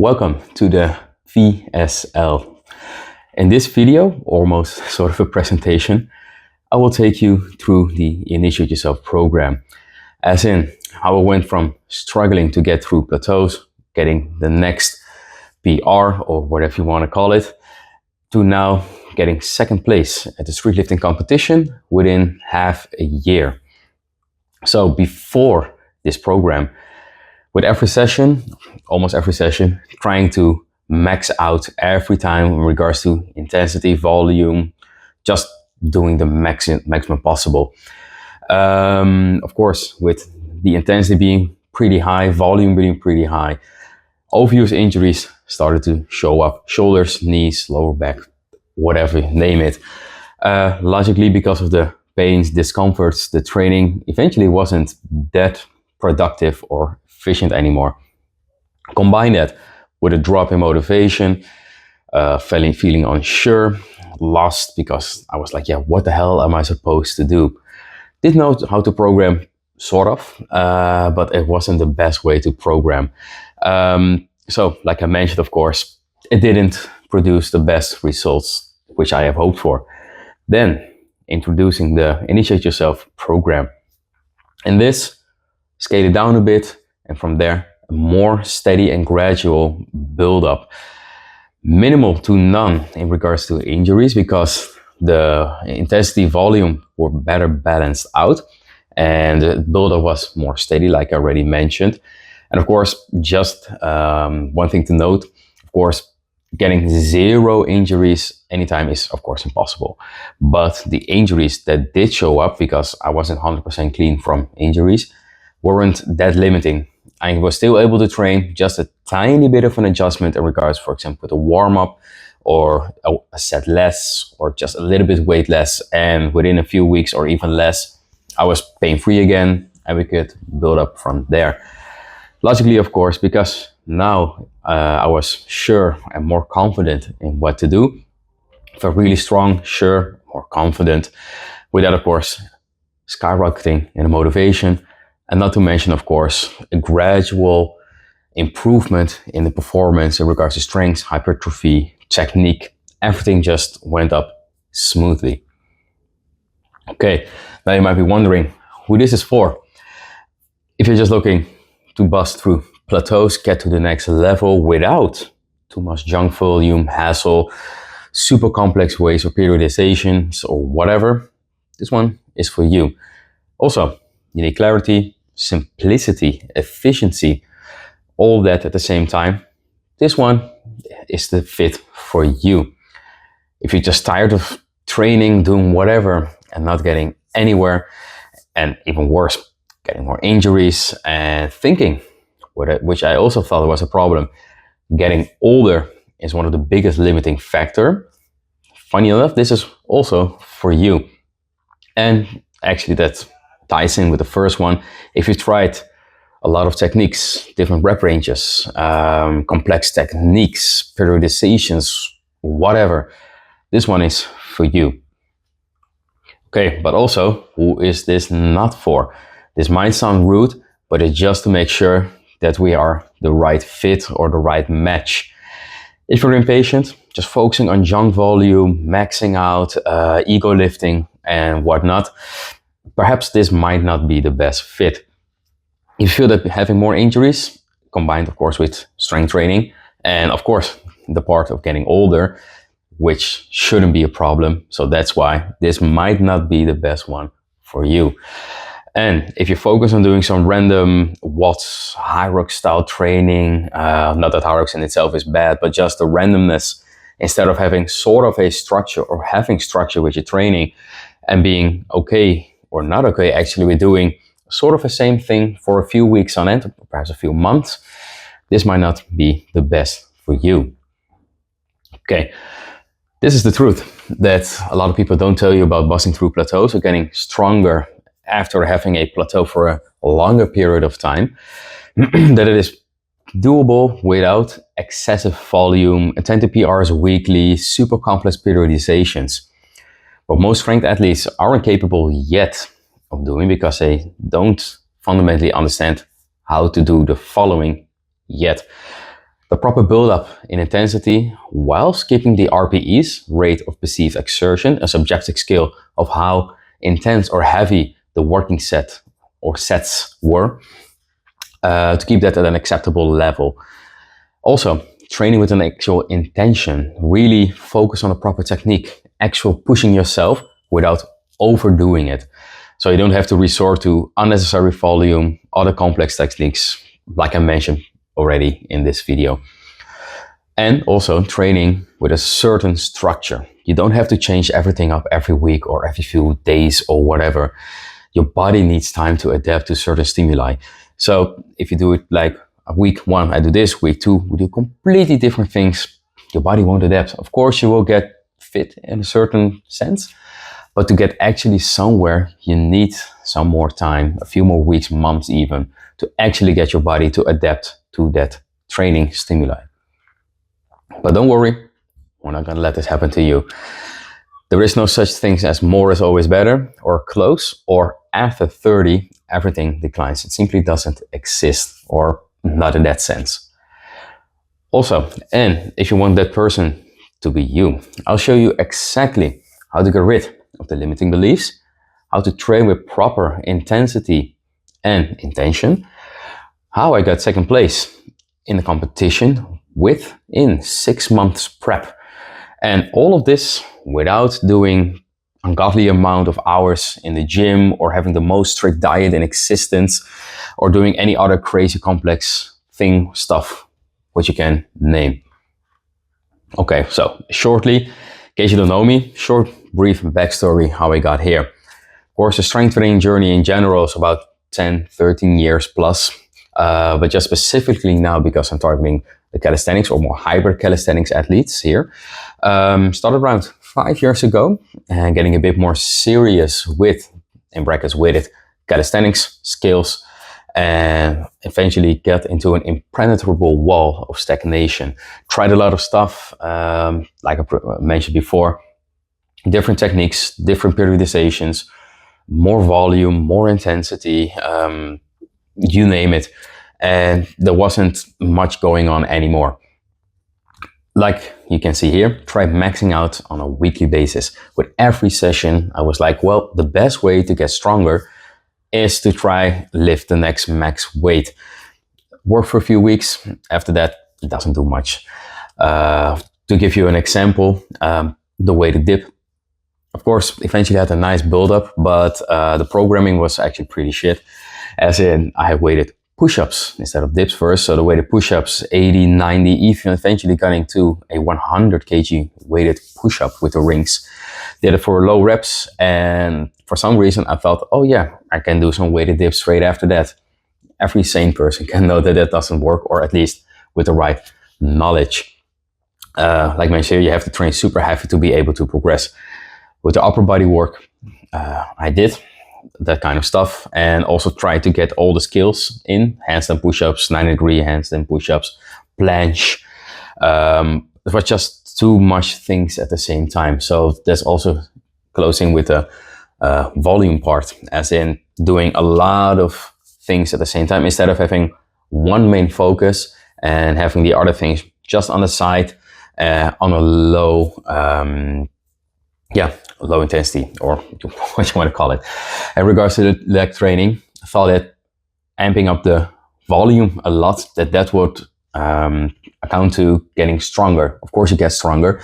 Welcome to the VSL. In this video, almost sort of a presentation, I will take you through the Initiate Yourself program. As in, how I went from struggling to get through plateaus, getting the next PR or whatever you want to call it, to now getting second place at the street lifting competition within half a year. So before this program, with every session, almost every session, trying to max out every time in regards to intensity, volume, just doing the maximum possible. Of course, with the intensity being pretty high, volume being pretty high, overuse injuries started to show up. Shoulders, knees, lower back, whatever, name it. Logically, because of the pains, discomforts, the training eventually wasn't that productive or efficient anymore. Combine that with a drop in motivation, feeling unsure, lost, because I was like, yeah, what the hell am I supposed to do? Did know how to program, sort of, but it wasn't the best way to program. So like I mentioned, of course, it didn't produce the best results which I have hoped for. Then introducing the Initiate Yourself program. And this, scale it down a bit, and from there, a more steady and gradual build-up. Minimal to none in regards to injuries, because the intensity volume were better balanced out, and the build-up was more steady, like I already mentioned. And of course, just one thing to note, of course, getting 0 injuries anytime is of course impossible. But the injuries that did show up, because I wasn't 100% clean from injuries, weren't that limiting. I was still able to train, just a tiny bit of an adjustment in regards, for example, with a warm-up or a set less or just a little bit weight less. And within a few weeks or even less, I was pain-free again, and we could build up from there. Logically, of course, because now I was sure and more confident in what to do. Felt really strong, sure, more confident. With that, of course, skyrocketing in the motivation. And not to mention, of course, a gradual improvement in the performance in regards to strength, hypertrophy, technique. Everything just went up smoothly. Okay, now you might be wondering who this is for. If you're just looking to bust through plateaus, get to the next level without too much junk volume, hassle, super complex ways or periodizations or whatever, this one is for you. Also, you need clarity, simplicity, efficiency, all that at the same time. This one is the fit for you. If you're just tired of training, doing whatever, and not getting anywhere, and even worse, getting more injuries and thinking, which I also thought was a problem, getting older is one of the biggest limiting factor. Funny enough, this is also for you. And actually that ties in with the first one. If you tried a lot of techniques, different rep ranges, complex techniques, periodizations, whatever, this one is for you. Okay, but also, who is this not for? This might sound rude, but it's just to make sure that we are the right fit or the right match. If you're impatient, just focusing on junk volume, maxing out, ego lifting and whatnot, perhaps this might not be the best fit. You feel that having more injuries, combined of course with strength training, and of course the part of getting older, which shouldn't be a problem. So that's why this might not be the best one for you. And if you focus on doing some random watts, high rock style training, not that high rocks in itself is bad, but just the randomness, instead of having sort of a structure or having structure with your training and being okay or not okay, actually we're doing sort of the same thing for a few weeks on end, perhaps a few months, this might not be the best for you. Okay, this is the truth that a lot of people don't tell you about busting through plateaus or getting stronger after having a plateau for a longer period of time, that it is doable without excessive volume, attend PRs weekly, super complex periodizations. What most strength athletes aren't capable yet of doing, because they don't fundamentally understand how to do the following yet. The proper build-up in intensity while skipping the RPEs, rate of perceived exertion, a subjective scale of how intense or heavy the working set or sets were, to keep that at an acceptable level. Also, training with an actual intention, really focus on a proper technique, actual pushing yourself without overdoing it. So you don't have to resort to unnecessary volume, other complex techniques, like I mentioned already in this video. And also training with a certain structure. You don't have to change everything up every week or every few days or whatever. Your body needs time to adapt to certain stimuli. So if you do it like week 1, I do this, week 2, we do completely different things, your body won't adapt. Of course, you will get fit in a certain sense, but to get actually somewhere, you need some more time, a few more weeks, months even, to actually get your body to adapt to that training stimuli. But don't worry, we're not gonna let this happen to you. There is no such thing as more is always better, or close, or after 30, everything declines. It simply doesn't exist, or not in that sense. Also, and if you want that person to be you, I'll show you exactly how to get rid of the limiting beliefs, how to train with proper intensity and intention, how I got 2nd place in the competition within 6 months prep. And all of this without doing ungodly amount of hours in the gym or having the most strict diet in existence or doing any other crazy complex stuff which you can name. Okay, so shortly, in case you don't know me, short, brief backstory how I got here. Of course, the strength training journey in general is about 10, 13 years plus, but just specifically now because I'm targeting the calisthenics or more hybrid calisthenics athletes here. Started around 5 years ago and getting a bit more serious with, in brackets with it, calisthenics, skills, and eventually get into an impenetrable wall of stagnation. Tried a lot of stuff, like I mentioned before, different techniques, different periodizations, more volume, more intensity, you name it. And there wasn't much going on anymore. Like you can see here, try maxing out on a weekly basis. With every session, I was like, well, the best way to get stronger is to try lift the next max weight. Work for a few weeks. After that, it doesn't do much. To give you an example, the weighted dip. Of course, eventually had a nice build-up, but the programming was actually pretty shit. As in, I had weighted push-ups instead of dips first. So the weighted push-ups, 80, 90, even eventually got into a 100 kg weighted push-up with the rings. Did it for low reps, and for some reason I thought, oh yeah, I can do some weighted dips straight after that. Every sane person can know that that doesn't work, or at least with the right knowledge. Like mentioned, you have to train super heavy to be able to progress. With the upper body work, I did that kind of stuff, and also try to get all the skills in: handstand push-ups, 90-degree handstand push-ups, planche. It was just too much things at the same time. So that's also closing with the volume part, as in doing a lot of things at the same time instead of having one main focus and having the other things just on the side on a low low intensity, or what you want to call it. In regards to the leg training, I thought that amping up the volume a lot, that would account to getting stronger. Of course you get stronger,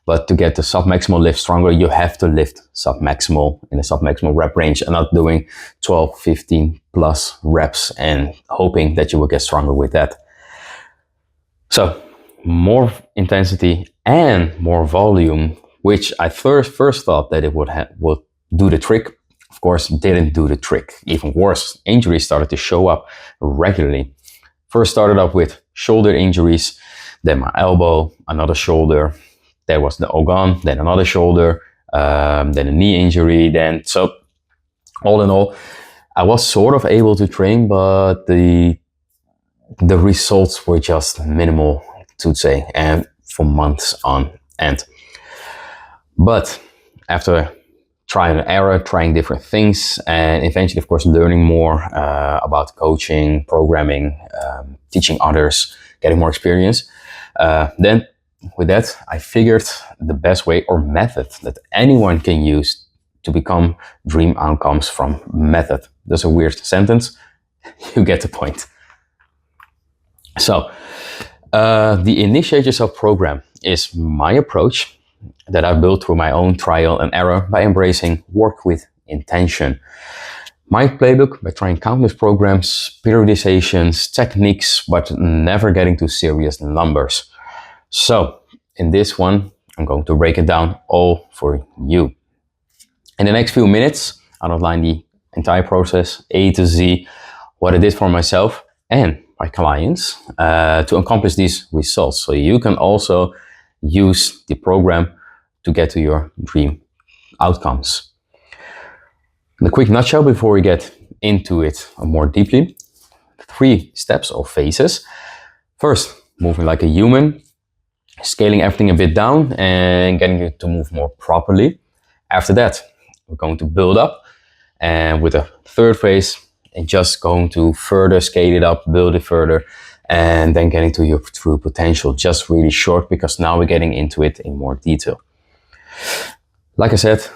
but to get the sub-maximal lift stronger, you have to lift sub-maximal in the sub-maximal rep range and not doing 12, 15 plus reps and hoping that you will get stronger with that. So more intensity and more volume, which I first thought that it would do the trick. Of course, didn't do the trick. Even worse, injuries started to show up regularly. First started up with shoulder injuries, then my elbow, another shoulder, there was the Ogan, then another shoulder, then a knee injury. Then, so all in all, I was sort of able to train, but the results were just minimal, to say, and for months on end. But after trial and error, trying different things, and eventually, of course, learning more about coaching, programming, teaching others, getting more experience. Then with that, I figured the best way or method that anyone can use to become dream outcomes from method. That's a weird sentence. You get the point. So the Initiate Yourself program is my approach that I've built through my own trial and error by embracing work with intention. My playbook by trying countless programs, periodizations, techniques, but never getting too serious numbers. So in this one, I'm going to break it down all for you. In the next few minutes, I'll outline the entire process, A to Z, what I did for myself and my clients to accomplish these results. So you can also use the program to get to your dream outcomes. In a quick nutshell before we get into it more deeply, 3 steps or phases. First, moving like a human, scaling everything a bit down and getting it to move more properly. After that, we're going to build up, and with a 3rd phase, and just going to further scale it up, build it further, and then getting to your true potential. Just really short, because now we're getting into it in more detail. Like I said,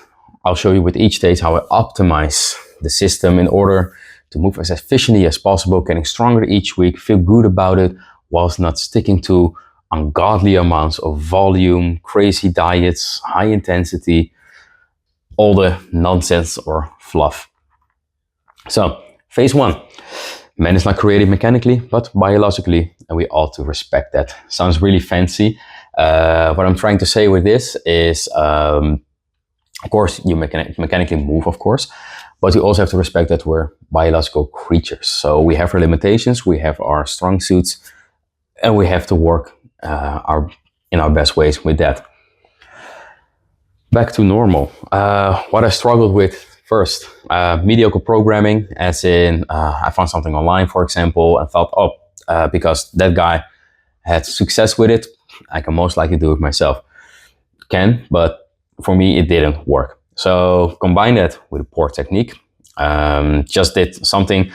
I'll show you with each stage how I optimize the system in order to move as efficiently as possible, getting stronger each week, feel good about it, whilst not sticking to ungodly amounts of volume, crazy diets, high intensity, all the nonsense or fluff. So, phase 1. Man is not created mechanically, but biologically, and we ought to respect that. Sounds really fancy. What I'm trying to say with this is, of course, you mechanically move, of course, but you also have to respect that we're biological creatures. So we have our limitations, we have our strong suits, and we have to work in our best ways with that. Back to normal. What I struggled with first, mediocre programming, as in I found something online, for example, and thought, because that guy had success with it, I can most likely do it myself. But for me, it didn't work. So combine that with a poor technique. Just did something,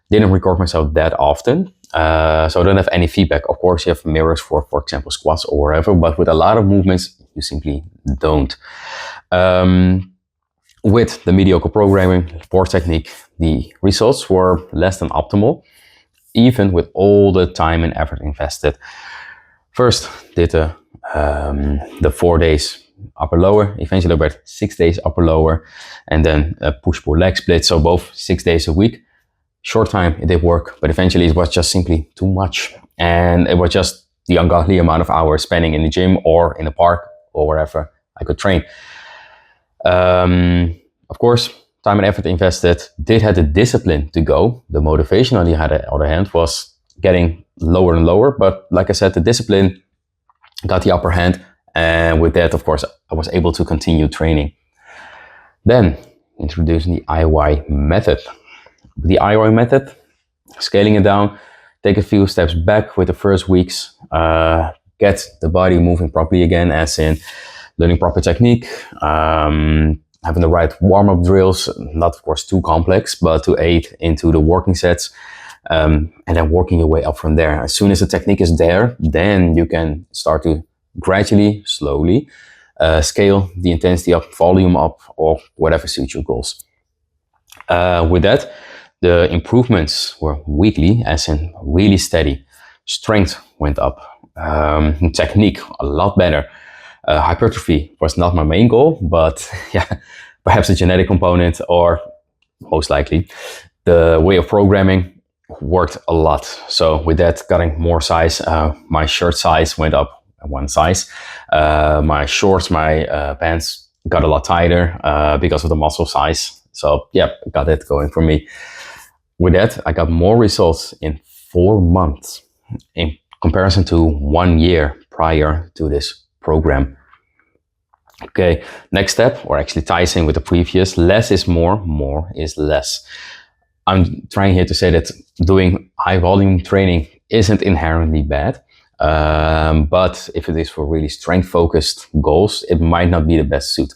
didn't record myself that often. So I don't have any feedback. Of course, you have mirrors for example, squats or whatever, but with a lot of movements, you simply don't. With the mediocre programming, poor technique, the results were less than optimal, even with all the time and effort invested. First, did the 4 days upper lower, eventually about 6 days upper lower, and then a push pull leg split, so both 6 days a week. Short time it did work, but eventually it was just simply too much, and it was just the ungodly amount of hours spending in the gym or in the park or wherever I could train. Of course, time and effort invested, did have the discipline to go. The motivation on the other hand was getting lower and lower, but like I said, the discipline got the upper hand, and with that, of course, I was able to continue training. Then, introducing the IY method. The IY method, scaling it down, take a few steps back with the first weeks, get the body moving properly again, as in learning proper technique, having the right warm-up drills, not of course too complex, but to aid into the working sets, and then working your way up from there. As soon as the technique is there, then you can start to gradually, slowly scale the intensity up, volume up, or whatever suits your goals. With that, the improvements were weekly, as in really steady. Strength went up, technique a lot better. Hypertrophy was not my main goal, but yeah, perhaps a genetic component, or most likely the way of programming worked a lot. So with that, getting more size, my shirt size went up 1 size. My shorts, my pants got a lot tighter because of the muscle size. So yeah, got it going for me. With that, I got more results in 4 months in comparison to 1 year prior to this program. Okay, next step, or actually ties in with the previous, less is more, more is less. I'm trying here to say that doing high volume training isn't inherently bad, but if it is for really strength focused goals, it might not be the best suit.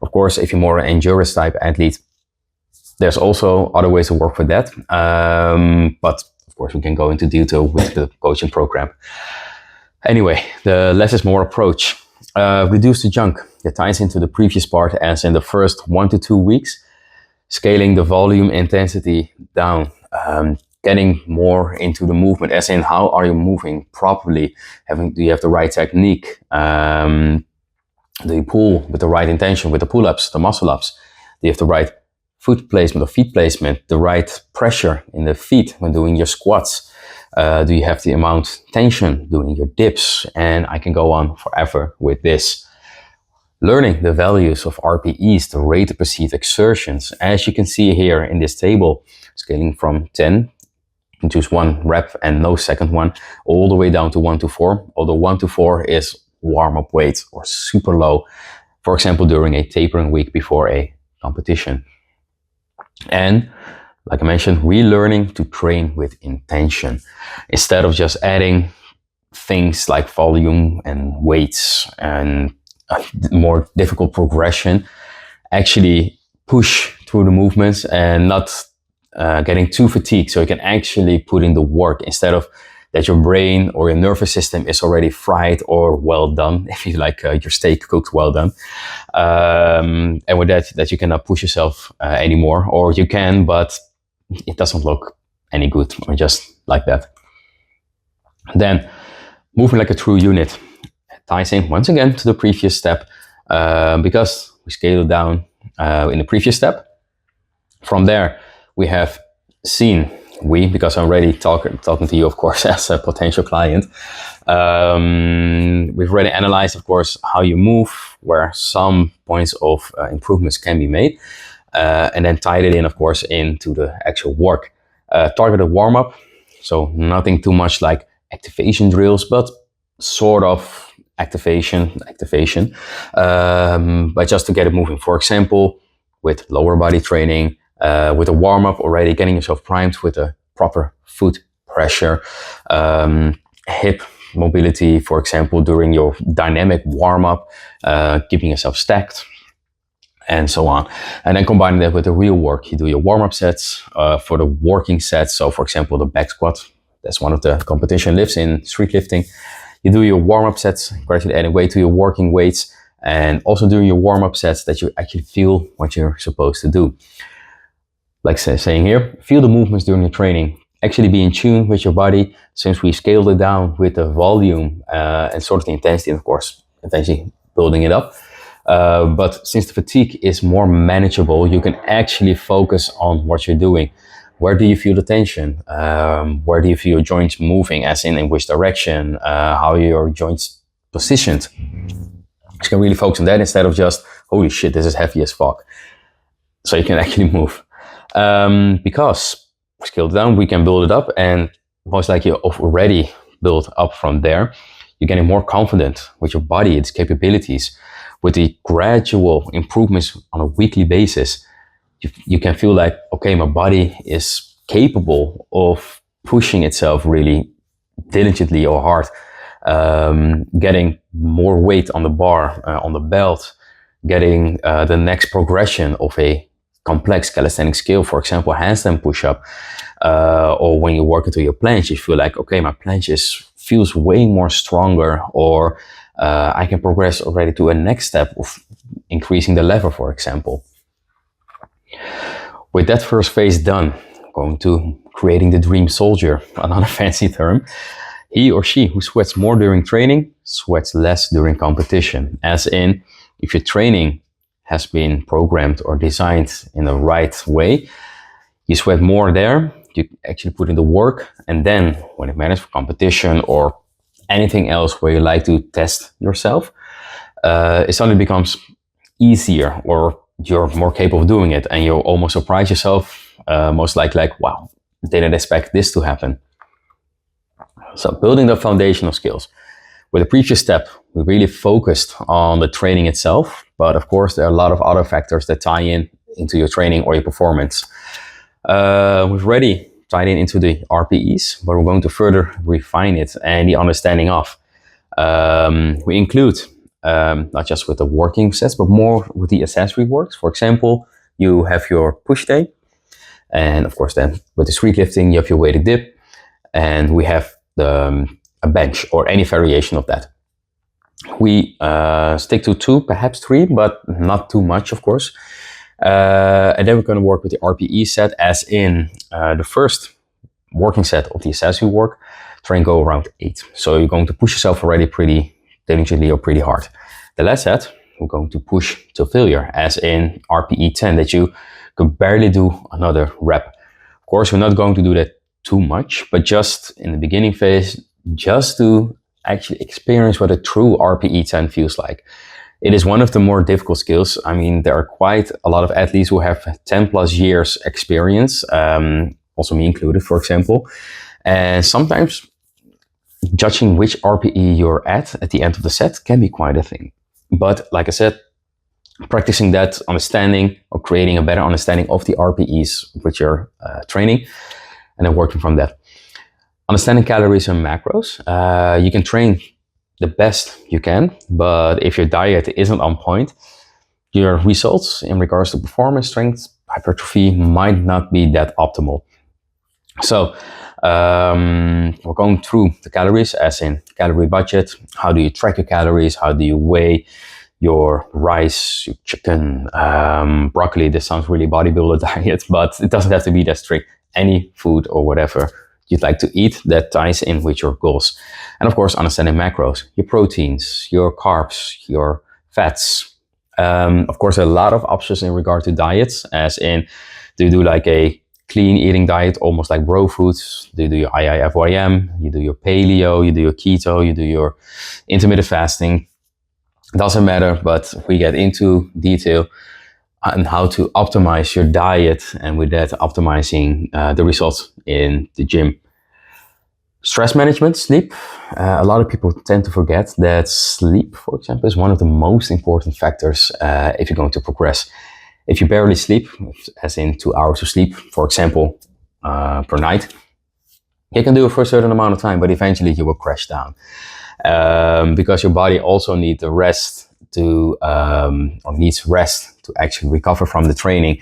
Of course, if you're more an endurance type athlete, there's also other ways to work with that. But of course, we can go into detail with the coaching program. Anyway, the less is more approach. Reduce the junk. That ties into the previous part, as in the first 1 to 2 weeks, scaling the volume intensity down, getting more into the movement, as in how are you moving properly? Do you have the right technique? Do you pull with the right intention with the pull-ups, the muscle-ups? Do you have the right foot placement or feet placement, the right pressure in the feet when doing your squats? Do you have the amount tension doing your dips? And I can go on forever with this. Learning the values of RPEs, the rate of perceived exertions. As you can see here in this table, scaling from 10, you can choose 1 rep and no second one, all the way down to 1 to 4. Although 1 to 4 is warm-up weight or super low, for example, during a tapering week before a competition. And like I mentioned, relearning to train with intention instead of just adding things like volume and weights and a more difficult progression. Actually push through the movements and not getting too fatigued, so you can actually put in the work instead of that your brain or your nervous system is already fried or well done, if you like your steak cooked well done. And with that you cannot push yourself anymore, or you can, but it doesn't look any good, or just like that. Then moving like a true unit ties in once again to the previous step, because we scale it down in the previous step. From there, we have seen, because I'm already talking to you, of course, as a potential client. We've already analyzed, of course, how you move, where some points of improvements can be made, and then tied it in, of course, into the actual work. Targeted warm-up, so nothing too much like activation drills, but sort of activation, but just to get it moving. For example, with lower body training, with a warm-up already, getting yourself primed with a proper foot pressure, hip mobility, for example, during your dynamic warm-up, keeping yourself stacked, and so on. And then combining that with the real work. You do your warm-up sets for the working sets. So for example, the back squat, that's one of the competition lifts in street lifting. You do your warm-up sets, gradually adding weight to your working weights, and also doing your warm-up sets that you actually feel what you're supposed to do. Like saying here, feel the movements during your training. Actually be in tune with your body, since we scaled it down with the volume and sort of the intensity, and of course, eventually building it up. But since the fatigue is more manageable, you can actually focus on what you're doing. Where do you feel the tension? Where do you feel your joints moving, as in which direction? How are your joints positioned? You can really focus on that instead of just, holy shit, this is heavy as fuck. So you can actually move. Because we scaled down, we can build it up, and most likely you've already built up from there. You're getting more confident with your body, its capabilities. With the gradual improvements on a weekly basis, you can feel like, okay, my body is capable of pushing itself really diligently or hard, getting more weight on the bar, on the belt, getting the next progression of a complex calisthenic skill, for example, handstand push-up, or when you work into your planche, you feel like, okay, my planche feels way more stronger, or I can progress already to a next step of increasing the lever, for example. With that first phase done, going to creating the dream soldier, another fancy term. He or she who sweats more during training sweats less during competition. As in, if your training has been programmed or designed in the right way, you sweat more there, you actually put in the work, and then when it matters for competition or anything else where you like to test yourself, it suddenly becomes easier, or you're more capable of doing it, and you'll almost surprise yourself, most likely like, wow, didn't expect this to happen. So building the foundational skills. With the previous step, we really focused on the training itself, but of course there are a lot of other factors that tie in into your training or your performance. We've already tied in into the RPEs, but we're going to further refine it and the understanding of. We include not just with the working sets, but more with the accessory works. For example, you have your push day, and of course then with the street lifting, you have your weighted dip. and we have a bench or any variation of that. We stick to 2, perhaps 3, but not too much, of course. And then we're going to work with the RPE set, as in the first working set of the accessory work, try and go around 8. So you're going to push yourself already pretty diligently or pretty hard. The last set, we're going to push to failure, as in RPE 10, that you could barely do another rep. Of course, we're not going to do that too much, but just in the beginning phase, just to actually experience what a true RPE 10 feels like. It is one of the more difficult skills. I mean, there are quite a lot of athletes who have 10 plus years experience, also me included, for example. And sometimes judging which RPE you're at the end of the set can be quite a thing. But like I said, practicing that understanding or creating a better understanding of the RPEs which you're training, and then working from that. Understanding calories and macros. You can train the best you can, but if your diet isn't on point, your results in regards to performance, strength, hypertrophy might not be that optimal. So we're going through the calories, as in calorie budget. How do you track your calories? How do you weigh your rice, your chicken, broccoli? This sounds really bodybuilder diet, but it doesn't have to be that strict. Any food or whatever you'd like to eat that ties in with your goals. And of course, understanding macros, your proteins, your carbs, your fats. Of course, a lot of options in regard to diets, as in, do you do like a clean eating diet, almost like raw foods? Do you do your IIFYM? You do your paleo, you do your keto, you do your intermittent fasting? Doesn't matter, but we get into detail on how to optimize your diet, and with that optimizing the results in the gym. Stress management, sleep. A lot of people tend to forget that sleep, for example, is one of the most important factors if you're going to progress. If you barely sleep, as in 2 hours of sleep, for example, per night, you can do it for a certain amount of time, but eventually you will crash down. Because your body also needs the rest to, or needs rest to actually recover from the training.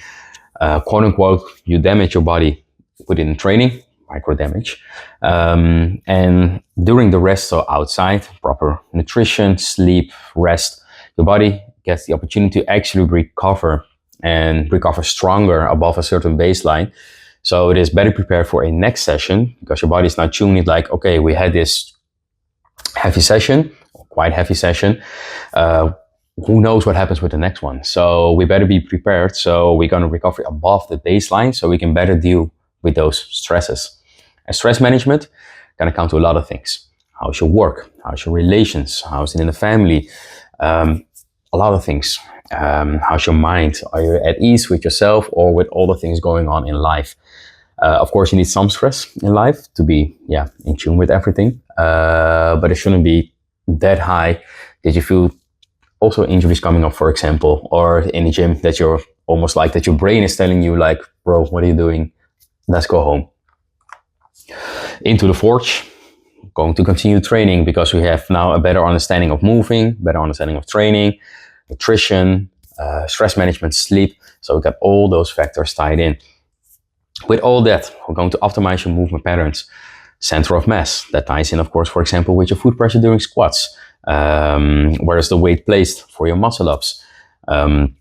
Quote unquote, you damage your body within training, micro damage. And during the rest, so outside, proper nutrition, sleep, rest, your body gets the opportunity to actually recover and recover stronger above a certain baseline. So it is better prepared for a next session, because your body is not tuning like, okay, we had this heavy session, quite heavy session. Who knows what happens with the next one? So we better be prepared. So we're going to recover above the baseline so we can better deal with those stresses. And stress management can account to a lot of things. How's your work? How's your relations? How's it in the family? A lot of things. How's your mind? Are you at ease with yourself or with all the things going on in life? Of course, you need some stress in life to be in tune with everything. But it shouldn't be that high that you feel also injuries coming up, for example, or in the gym that you're almost like that your brain is telling you like, bro, what are you doing? Let's go home. Into the forge, going to continue training, because we have now a better understanding of moving, better understanding of training, nutrition, stress management, sleep. So we got all those factors tied in. With all that, we're going to optimize your movement patterns. Center of mass, that ties in, of course, for example, with your foot pressure during squats. Where is the weight placed for your muscle ups? And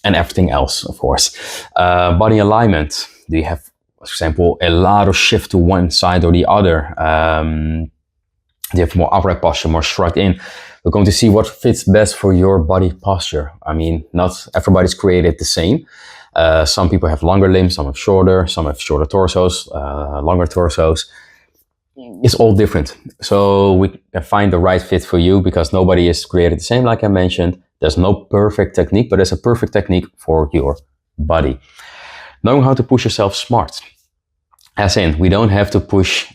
everything else, of course. Body alignment. Do you have, for example, a lot of shift to one side or the other? Do you have more upright posture, more shrugged in? We're going to see what fits best for your body posture. I mean, not everybody's created the same. Some people have longer limbs, some have shorter torsos, longer torsos. It's all different. So we can find the right fit for you, because nobody is created the same, like I mentioned. There's no perfect technique, but there's a perfect technique for your body. Knowing how to push yourself smart. As in, we don't have to push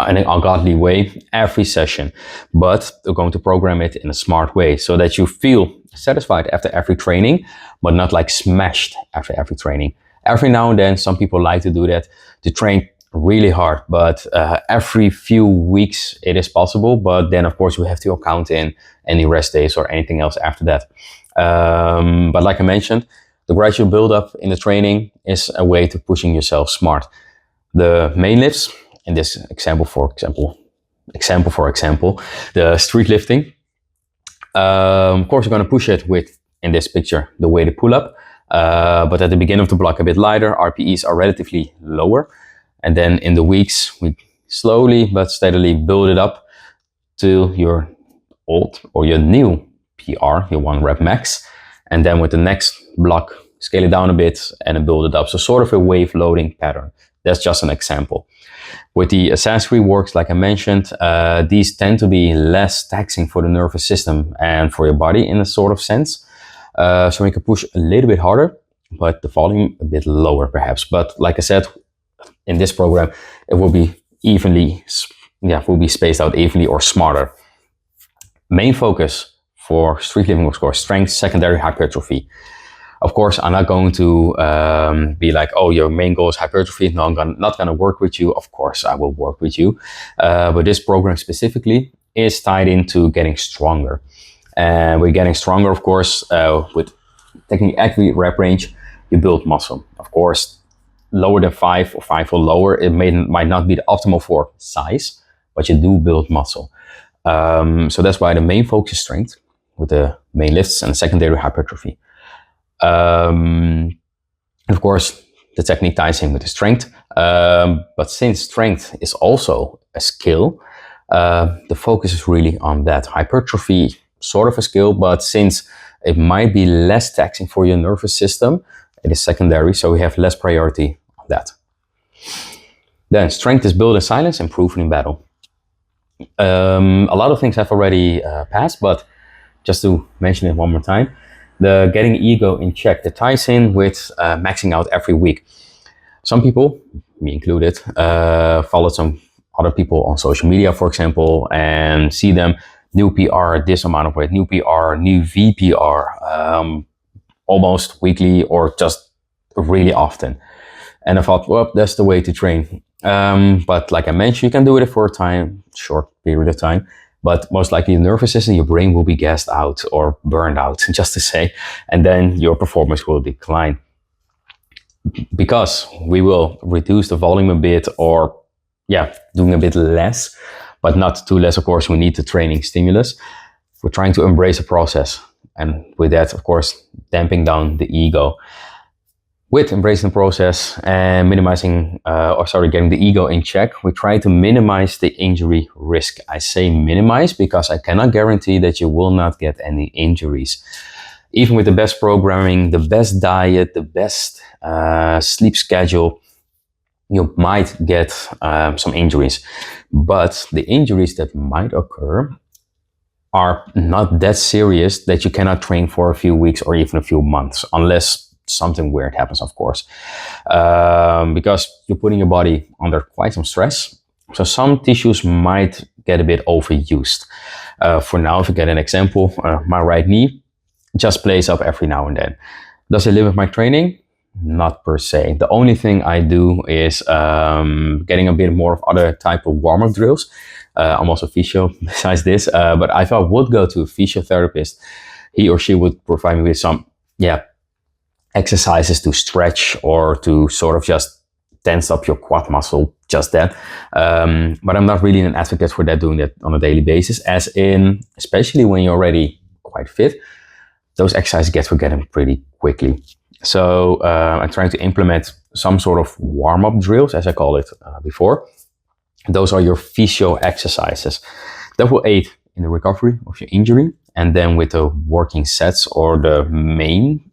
in an ungodly way every session, but we're going to program it in a smart way so that you feel satisfied after every training, but not like smashed after every training. Every now and then, some people like to do that, to train really hard, but every few weeks it is possible. But then, of course, we have to account in any rest days or anything else after that. But like I mentioned, the gradual build-up in the training is a way to pushing yourself smart. The main lifts, in this example, for example, the street lifting. Of course, you're going to push it with, in this picture, the weighted pull-up. But at the beginning of the block, a bit lighter. RPEs are relatively lower. And then in the weeks, we slowly but steadily build it up to your old or your new PR, your 1 rep max. And then with the next block, scale it down a bit and then build it up. So sort of a wave loading pattern. That's just an example. With the accessory works, like I mentioned, these tend to be less taxing for the nervous system and for your body in a sort of sense. So you can push a little bit harder, but the volume a bit lower perhaps. But like I said, in this program, it will be spaced out evenly or smarter. Main focus for street lifting, of course, strength, secondary hypertrophy. Of course, I'm not going to be like, oh, your main goal is hypertrophy. No, I'm not going to work with you. Of course, I will work with you. But this program specifically is tied into getting stronger. And with getting stronger, of course, with taking accurate rep range, you build muscle. Of course, lower than 5 or 5 or lower, it might not be the optimal for size, but you do build muscle. So that's why the main focus is strength with the main lifts and secondary hypertrophy. Of course, the technique ties in with the strength. But since strength is also a skill, the focus is really on that. Hypertrophy, sort of a skill, but since it might be less taxing for your nervous system, it is secondary, so we have less priority on that. Then strength is built in silence and proven in battle. A lot of things have already passed, but just to mention it one more time, the getting ego in check, that ties in with maxing out every week. Some people, me included, follow some other people on social media, for example, and see them new PR, this amount of weight, new PR, new VPR, almost weekly or just really often. And I thought, well, that's the way to train. But like I mentioned, you can do it for a short period of time, but most likely the nervous system, your brain will be gassed out or burned out, just to say, and then your performance will decline. Because we will reduce the volume a bit or, doing a bit less, but not too less, of course, we need the training stimulus. We're trying to embrace the process. And with that, of course, damping down the ego. With embracing the process and getting the ego in check, we try to minimize the injury risk. I say minimize because I cannot guarantee that you will not get any injuries. Even with the best programming, the best diet, the best sleep schedule, you might get some injuries. But the injuries that might occur are not that serious that you cannot train for a few weeks or even a few months, unless something weird happens, of course, because you're putting your body under quite some stress. So some tissues might get a bit overused. For now, if you get an example, my right knee just plays up every now and then. Does it limit my training? Not per se. The only thing I do is getting a bit more of other type of warm-up drills. I'm also physio besides this, but if I would go to a physiotherapist, he or she would provide me with some, exercises to stretch or to sort of just tense up your quad muscle, just that. But I'm not really an advocate for that, doing that on a daily basis, as in, especially when you're already quite fit, those exercises get forgotten pretty quickly. So I'm trying to implement some sort of warm-up drills, as I call it before. Those are your physio exercises that will aid in the recovery of your injury. And then with the working sets or the main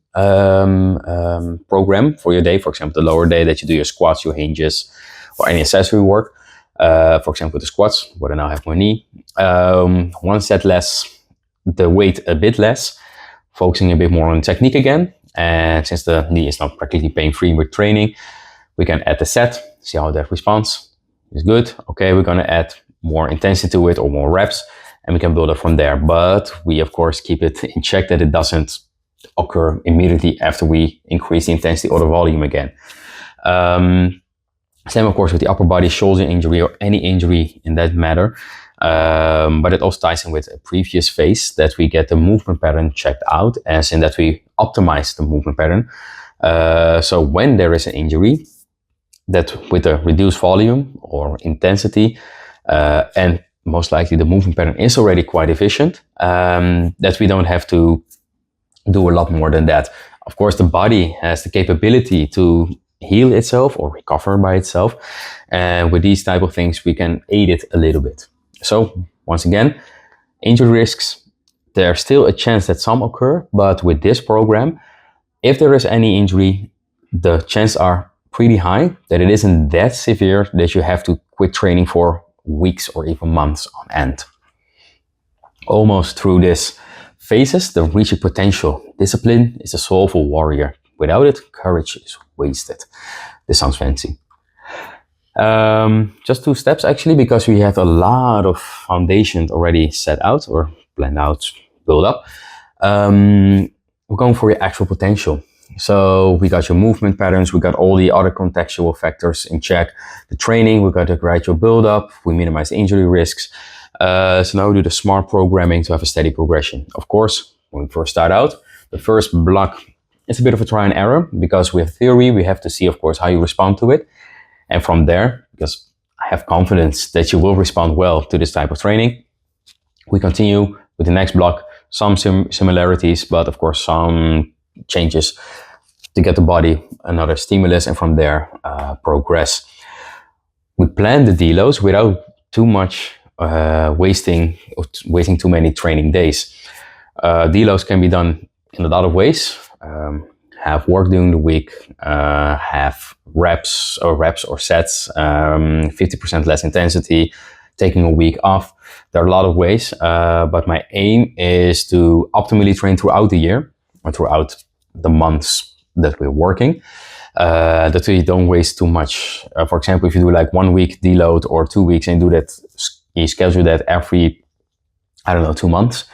program for your day, for example, the lower day that you do your squats, your hinges, or any accessory work. For example, the squats, where I now have my knee. One set less, the weight a bit less, focusing a bit more on technique again. And since the knee is not practically pain-free with training, we can add the set, see how that response is good. Okay, we're going to add more intensity to it or more reps, and we can build up from there. But we, of course, keep it in check that it doesn't occur immediately after we increase the intensity or the volume again. Same, of course, with the upper body, shoulder injury, or any injury in that matter. But it also ties in with a previous phase that we get the movement pattern checked out, as in that we optimize the movement pattern. So when there is an injury, that with a reduced volume or intensity, and most likely the movement pattern is already quite efficient, that we don't have to do a lot more than that. Of course, the body has the capability to heal itself or recover by itself. And with these type of things, we can aid it a little bit. So once again, injury risks, there's still a chance that some occur, but with this program, if there is any injury, the chances are pretty high that it isn't that severe that you have to quit training for weeks or even months on end. Almost through this phases, the reach your potential. Discipline is a soulful warrior. Without it, courage is wasted. This sounds fancy. Just 2 steps actually, because we have a lot of foundation already set out or planned out, build up. We're going for your actual potential. So we got your movement patterns, we got all the other contextual factors in check. The training, we got the gradual build up, we minimize injury risks. So now we do the smart programming to have a steady progression. Of course, when we first start out, the first block is a bit of a try and error, because with theory, we have to see, of course, how you respond to it. And from there, because I have confidence that you will respond well to this type of training, we continue with the next block, some similarities, but of course, some changes to get the body another stimulus, and from there, progress. We plan the deloads without too much wasting too many training days. Deloads can be done in a lot of ways. Have work during the week, have reps or sets, 50% less intensity, taking a week off. There are a lot of ways, but my aim is to optimally train throughout the year or throughout the months that we're working, that we don't waste too much. For example, if you do like 1 week deload or 2 weeks and you schedule that every, 2 months,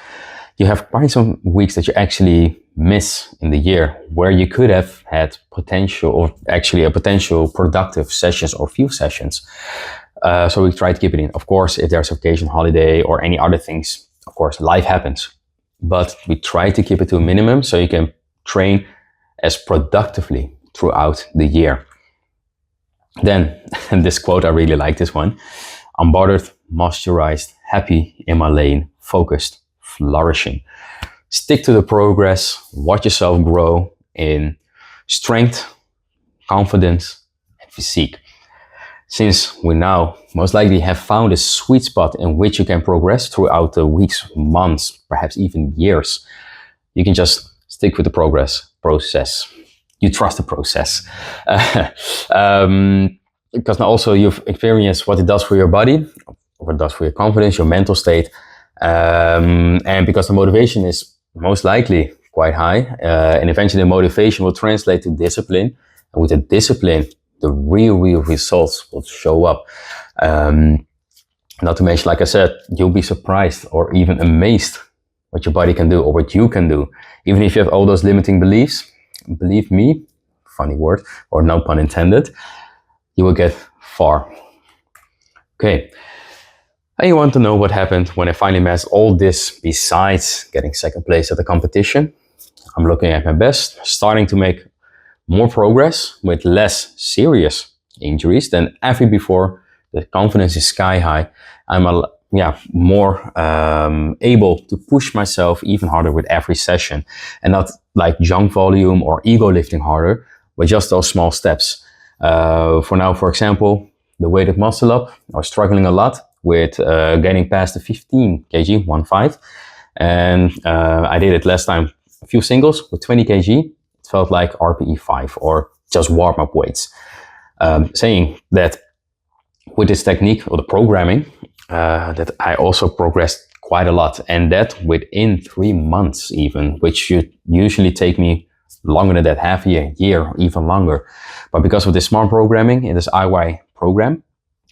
you have quite some weeks that you actually miss in the year where you could have had potential, or actually a potential productive sessions or few sessions. So we try to keep it in. Of course, if there's a vacation, holiday, or any other things, of course, life happens. But we try to keep it to a minimum so you can train as productively throughout the year. Then, and this quote, I really like this one: unbothered, moisturized, happy in my lane, focused, flourishing. Stick to the progress, watch yourself grow in strength, confidence, and physique. Since we now most likely have found a sweet spot in which you can progress throughout the weeks, months, perhaps even years, you can just stick with the process. You trust the process. Because now also you've experienced what it does for your body, what it does for your confidence, your mental state. And because the motivation is most likely quite high, and eventually the motivation will translate to discipline. And with the discipline, the real results will show up. Not to mention, like I said, you'll be surprised or even amazed what your body can do or what you can do. Even if you have all those limiting beliefs, believe me, funny word, or no pun intended, you will get far. Okay. And you want to know what happened when I finally mastered all this besides getting second place at the competition. I'm looking at my best, starting to make more progress with less serious injuries than ever before. The confidence is sky high. I'm more able to push myself even harder with every session, and not like junk volume or ego lifting harder, but just those small steps. For now, for example, the weighted muscle up, I was struggling a lot with getting past the 15 kg, 1.5. And I did it last time, a few singles with 20 kg. It felt like RPE 5 or just warm-up weights. Saying that with this technique or the programming, that I also progressed quite a lot. And that within 3 months even, which should usually take me longer than that, half a year, or even longer. But because of this smart programming in this IY program,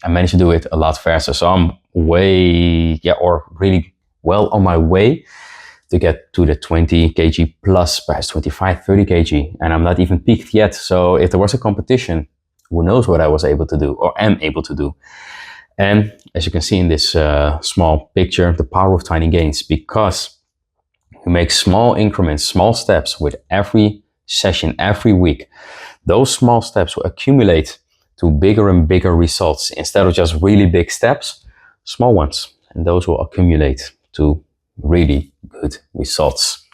I managed to do it a lot faster. So I'm really well on my way to get to the 20 kg plus, perhaps 25, 30 kg. And I'm not even peaked yet. So if there was a competition, who knows what I was able to do or am able to do. And as you can see in this small picture, the power of tiny gains, because you make small increments, small steps with every session, every week. Those small steps will accumulate to bigger and bigger results. Instead of just really big steps, small ones, and those will accumulate to really good results.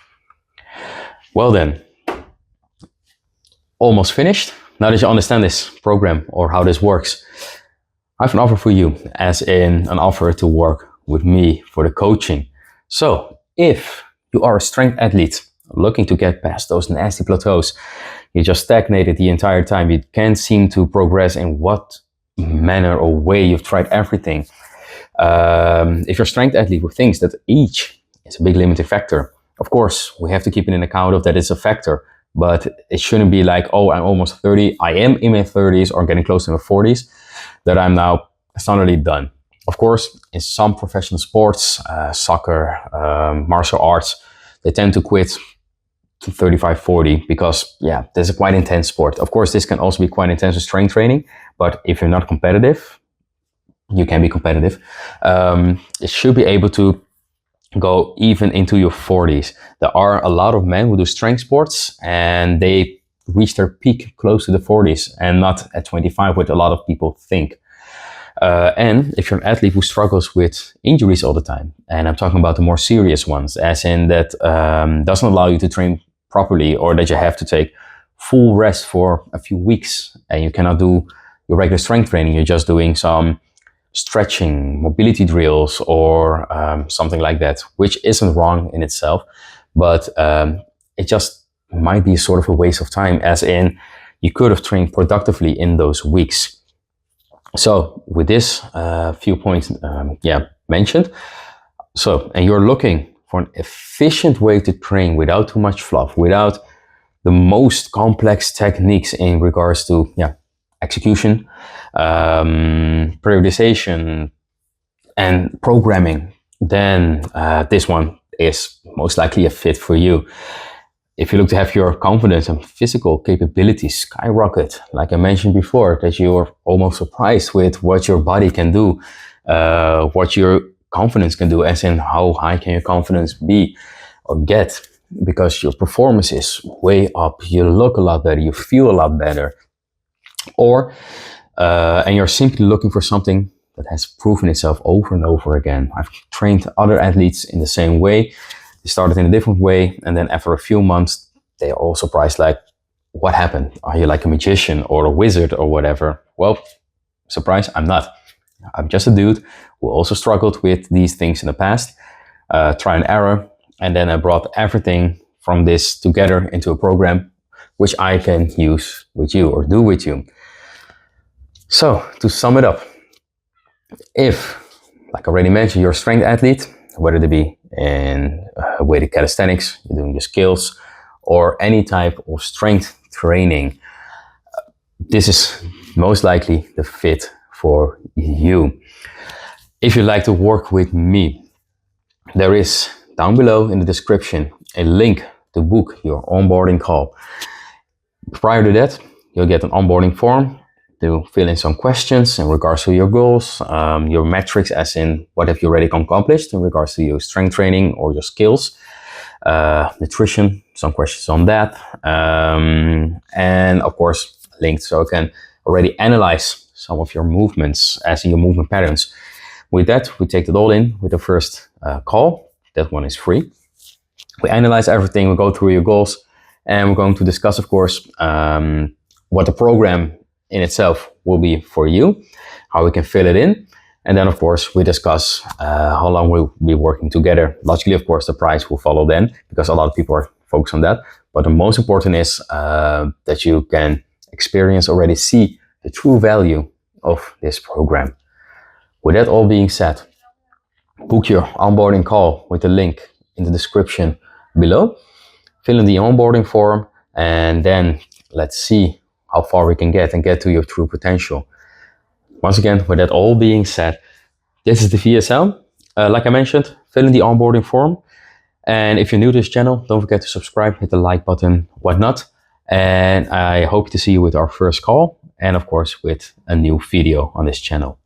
Well then, almost finished. Now that you understand this program or how this works, I have an offer for you, as in an offer to work with me for the coaching. So if you are a strength athlete looking to get past those nasty plateaus, you just stagnated the entire time, you can't seem to progress in what manner or way, you've tried everything. If you're a strength athlete who thinks that age is a big limiting factor, of course, we have to keep it in account of that it's a factor, but it shouldn't be like, oh, I'm almost 30, I am in my 30s or getting close to my 40s, that I'm now suddenly done. Of course, in some professional sports, soccer, martial arts, they tend to quit to 35, 40 because, yeah, this is a quite intense sport. Of course, this can also be quite intense with strength training, but if you're not competitive, you can be competitive. It should be able to go even into your 40s. There are a lot of men who do strength sports and they reach their peak close to the 40s and not at 25, what a lot of people think. And if you're an athlete who struggles with injuries all the time, and I'm talking about the more serious ones, as in that doesn't allow you to train properly, or that you have to take full rest for a few weeks and you cannot do your regular strength training, you're just doing some stretching, mobility drills, or something like that, which isn't wrong in itself, but it just might be sort of a waste of time, as in you could have trained productively in those weeks. So with this few points mentioned, and you're looking for an efficient way to train without too much fluff, without the most complex techniques in regards to execution, periodization, and programming, then this one is most likely a fit for you. If you look to have your confidence and physical capabilities skyrocket, like I mentioned before, that you're almost surprised with what your body can do, what your confidence can do, as in how high can your confidence be or get, because your performance is way up, you look a lot better, you feel a lot better, or and you're simply looking for something that has proven itself over and over again. I've trained other athletes in the same way. They started in a different way, and then after a few months, they are all surprised, like, what happened? Are you like a magician or a wizard or whatever? Well, surprise, I'm not. I'm just a dude who also struggled with these things in the past, try and error, and then I brought everything from this together into a program which I can use with you or do with you. So, to sum it up, if, like I already mentioned, you're a strength athlete, whether it be in weighted calisthenics, you're doing your skills, or any type of strength training, this is most likely the fit for you. If you'd like to work with me, there is down below in the description a link to book your onboarding call. Prior to that, you'll get an onboarding form to fill in some questions in regards to your goals, your metrics, as in what have you already accomplished in regards to your strength training or your skills, nutrition, some questions on that, and of course linked so I can already analyze some of your movements, as in your movement patterns. With that, we take it all in with the first call. That one is free. We analyze everything, we go through your goals, and we're going to discuss, of course, what the program in itself will be for you, how we can fill it in, and then of course we discuss how long we'll be working together. Logically, of course, the price will follow then, because a lot of people are focused on that, but the most important is that you can experience, already see the true value of this program. With that all being said, book your onboarding call with the link in the description below, fill in the onboarding form, and then let's see how far we can get and get to your true potential. Once again, with that all being said, this is the VSL. Like I mentioned, fill in the onboarding form. And if you're new to this channel, don't forget to subscribe, hit the like button, whatnot. And I hope to see you with our first call, and of course with a new video on this channel.